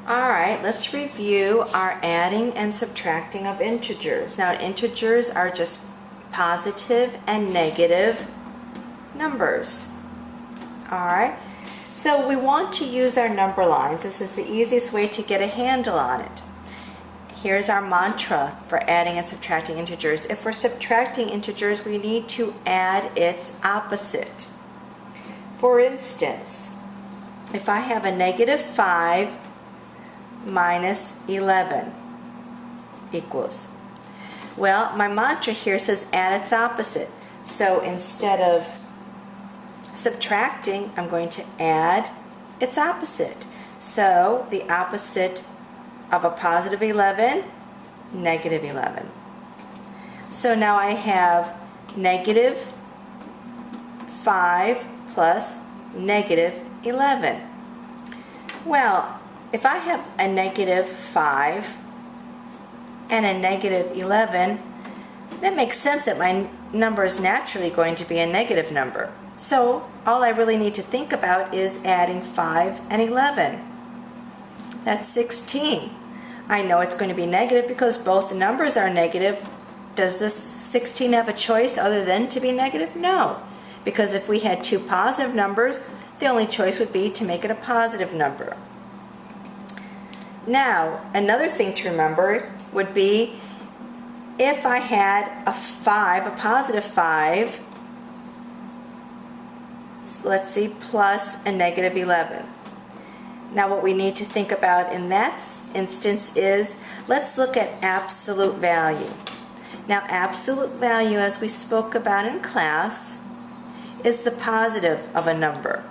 Alright, let's review our adding and subtracting of integers. Now, integers are just positive and negative numbers. Alright, so we want to use our number lines. This is the easiest way to get a handle on it. Here's our mantra for adding and subtracting integers. If we're subtracting integers, we need to add its opposite. For instance, if I have a negative 5 minus 11 equals, well, my mantra here says add its opposite. So instead of subtracting, I'm going to add its opposite. So the opposite of a positive 11, negative 11. So now I have negative 5 plus negative 11. Well, if I have a negative 5 and a negative 11, that makes sense that my number is naturally going to be a negative number. So all I really need to think about is adding 5 and 11. That's 16. I know it's going to be negative because both numbers are negative. Does this 16 have a choice other than to be negative? No. Because if we had two positive numbers, the only choice would be to make it a positive number. Now, another thing to remember would be if I had a 5, a positive 5, let's see, plus a negative 11. Now what we need to think about in that instance is, let's look at absolute value. Now absolute value, as we spoke about in class, is the positive of a number.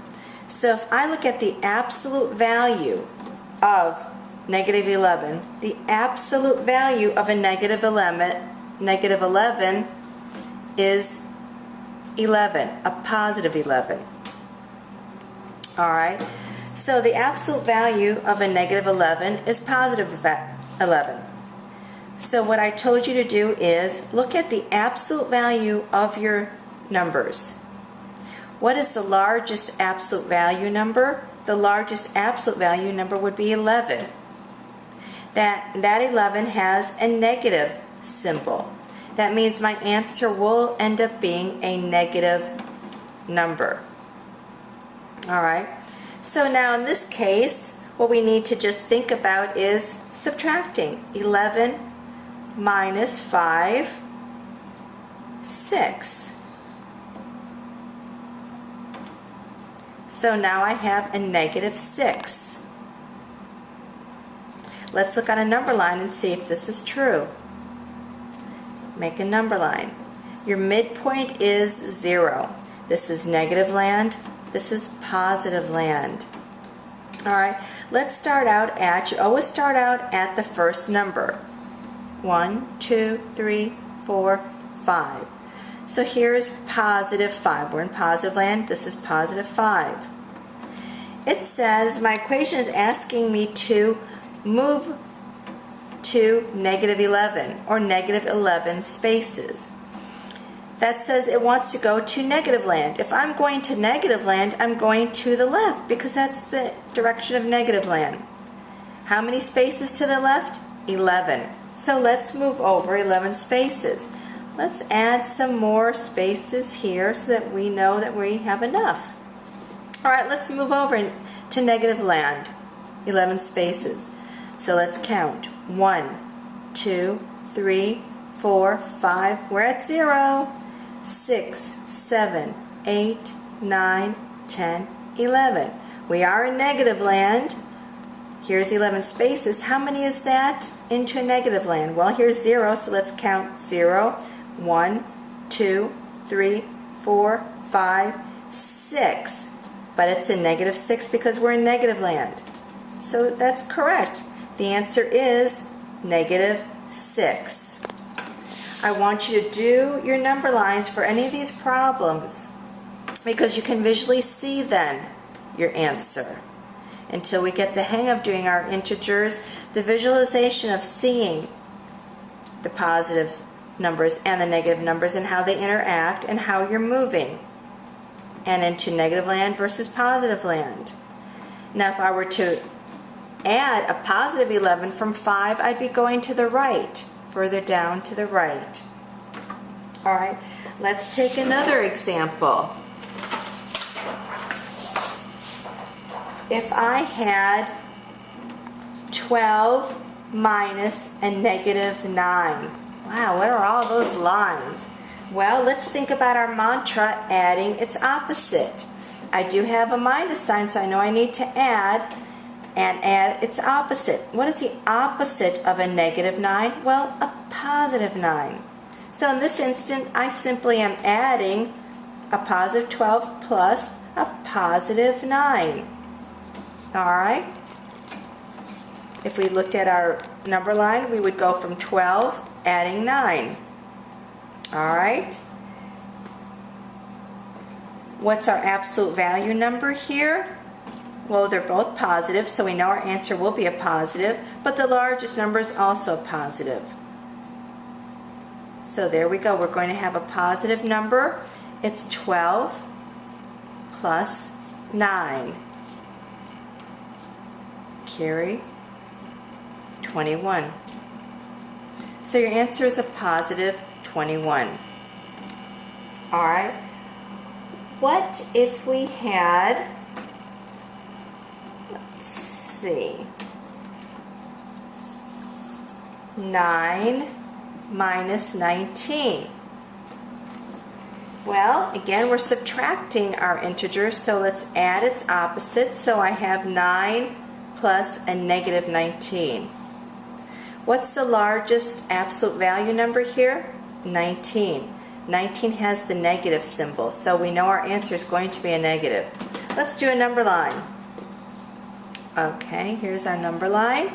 So if I look at the absolute value of negative 11, the absolute value of a negative 11 is 11, a positive 11. Alright, so the absolute value of a negative 11 is positive 11. So what I told you to do is look at the absolute value of your numbers. What is the largest absolute value number? The largest absolute value number would be 11. That 11 has a negative symbol. That means my answer will end up being a negative number. Alright, so now in this case, what we need to just think about is subtracting. 11 minus 5, 6. So now I have a negative 6. Let's look on a number line and see if this is true. Make a number line. Your midpoint is 0. This is negative land. This is positive land. Alright, let's start out at, you always start out at the first number. 1, 2, 3, 4, 5. So here's positive 5. We're in positive land. This is positive 5. It says, my equation is asking me to move to negative 11 or negative 11 spaces. That says it wants to go to negative land. If I'm going to negative land, I'm going to the left because that's the direction of negative land. How many spaces to the left? 11. So let's move over 11 spaces. Let's add some more spaces here so that we know that we have enough. Alright, let's move over to negative land. 11 spaces. So let's count. 1, 2, 3, 4, 5. We're at 0. 6, 7, 8, 9, 10, 11. We are in negative land. Here's 11 spaces. How many is that into negative land? Well, here's 0, so let's count 0. 1, 2, 3, 4, 5, 6. But it's a negative 6 because we're in negative land. So that's correct. The answer is negative 6. I want you to do your number lines for any of these problems because you can visually see then your answer. Until we get the hang of doing our integers, the visualization of seeing the positive numbers and the negative numbers and how they interact and how you're moving and into negative land versus positive land. Now if I were to add a positive 11 from 5, I'd be going to the right, further down to the right. All right, let's take another example. If I had 12 minus a negative 9. Wow, where are all those lines? Well, let's think about our mantra, adding its opposite. I do have a minus sign, so I know I need to add and add its opposite. What is the opposite of a negative 9? Well, a positive 9. So in this instant, I simply am adding a positive 12 plus a positive 9. All right? If we looked at our number line, we would go from 12 adding 9. All right? What's our absolute value number here? Well, they're both positive, so we know our answer will be a positive, but the largest number is also positive. So there we go. We're going to have a positive number. It's 12 plus 9. Carry 21. So your answer is a positive 21. All right. What if we had, let's see, 9 minus 19? Well, again, we're subtracting our integer, so let's add its opposite. So I have 9 plus a negative 19. What's the largest absolute value number here? 19. 19 has the negative symbol, so we know our answer is going to be a negative. Let's do a number line. Okay, here's our number line.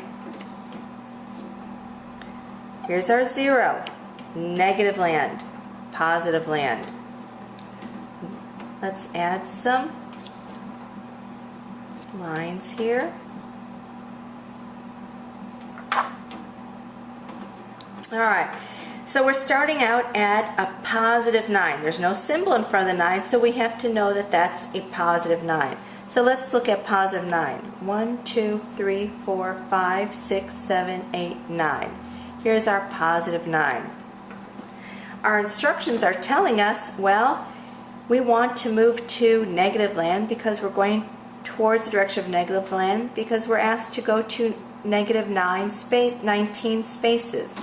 Here's our 0. Negative land, positive land. Let's add some lines here. All right, so we're starting out at a positive 9. There's no symbol in front of the 9, so we have to know that that's a positive 9. So let's look at positive 9. 1, 2, 3, 4, 5, 6, 7, 8, 9. Here's our positive 9. Our instructions are telling us, well, we want to move to negative land because we're going towards the direction of negative land because we're asked to go to negative 19 spaces.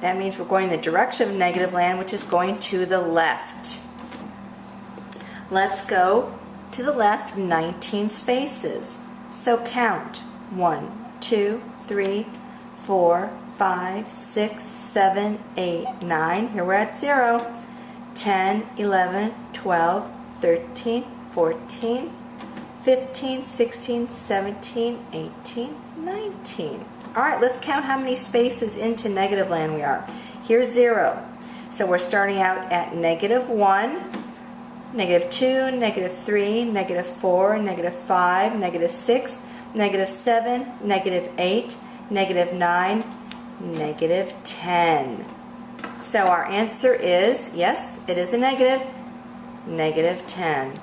That means we're going in the direction of negative land, which is going to the left. Let's go to the left 19 spaces. So count 1, 2, 3, 4, 5, 6, 7, 8, 9. Here we're at 0. 10, 11, 12, 13, 14, 15, 16, 17, 18, 19. All right, let's count how many spaces into negative land we are. Here's 0. So we're starting out at negative 1, negative 2, negative 3, negative 4, negative 5, negative 6, negative 7, negative 8, negative 9, negative 10. So our answer is, yes, it is a negative, negative 10.